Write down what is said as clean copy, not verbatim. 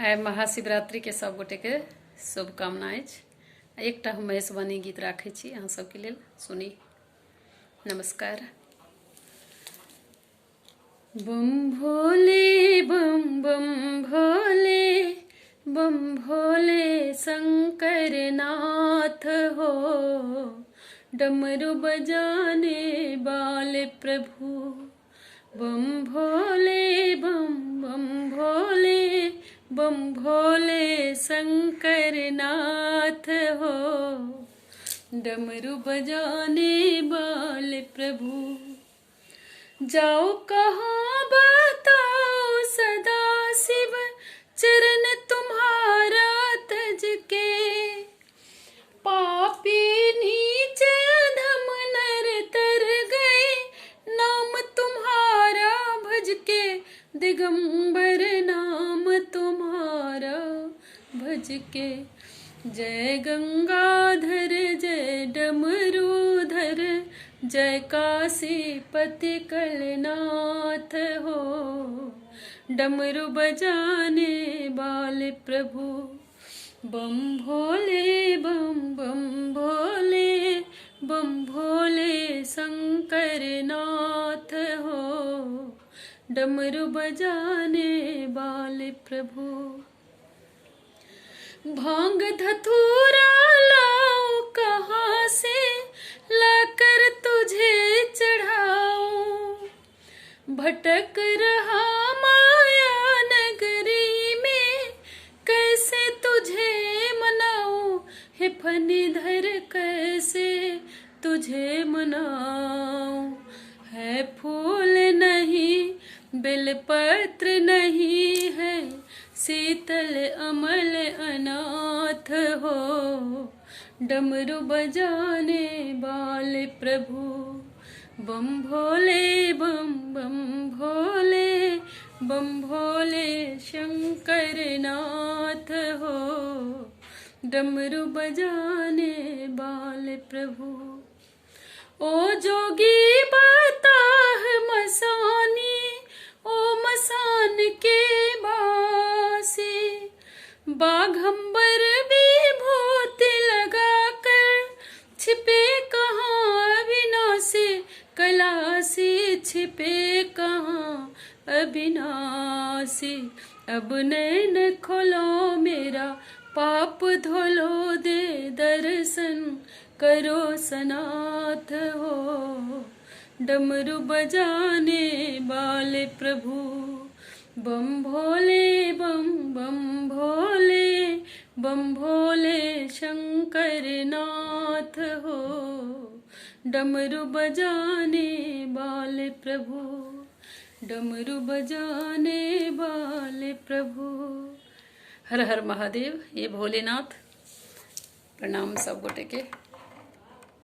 आइ महाशिवरात्रि के सब गोटे के शुभकामनाएं। एकटा हम महेशवाणी गीत राखै छी अहाँ सबके लेल, सुनी। नमस्कार। बम भोले बम बम भोले, बम भोले शंकर नाथ हो, डमरू बजाने वाले प्रभु। बम भोले बम बम भोले, बम भोले शंकर नाथ हो, डमरू बजाने वाले प्रभु। जाओ कहाँ बताओ सदा शिव, चरण तुम्हारा तज के। पापी नीचे धम नर तर गए, नाम तुम्हारा भज के। दिगंबर नाम तुम्हारा भज के। जय गंगाधर जय डमरूधर, जय काशीपति कलनाथ हो, डमरू बजाने वाले प्रभु। बम भोले बम बम भोले, बम भोले शंकर नाथ हो, डमरू बजाने वाले प्रभु। भांग धतूरा लाओ कहाँ से, लाकर तुझे चढ़ाऊं। भटक रहा माया नगरी में, कैसे तुझे मनाऊं। हे फणिधर कैसे तुझे मनाऊं। है फूल नहीं बेलपत्र नहीं है, शीतल अमल अनाथ हो, डमरू बजाने वाले प्रभु। बम भोले बम बम भोले, बम भोले शंकर नाथ हो, डमरू बजाने वाले प्रभु। ओ जोगी बता मसानी, ओ मसान के बासी। बाघंबर विभूति लगाकर, छिपे कहाँ अविनाशी। कैलाशी छिपे कहाँ अविनाशी। अब नैन खोलो मेरा, पाप धोलो दे दर्शन करो सनाथ हो, डमरू बजाने वाले प्रभु। बम भोले बम बम भोले, बम भोले शंकर नाथ हो, डमरू बजाने वाले प्रभु, डमरू बजाने वाले प्रभु। हर हर महादेव। ये भोलेनाथ। प्रणाम सब गोटे के।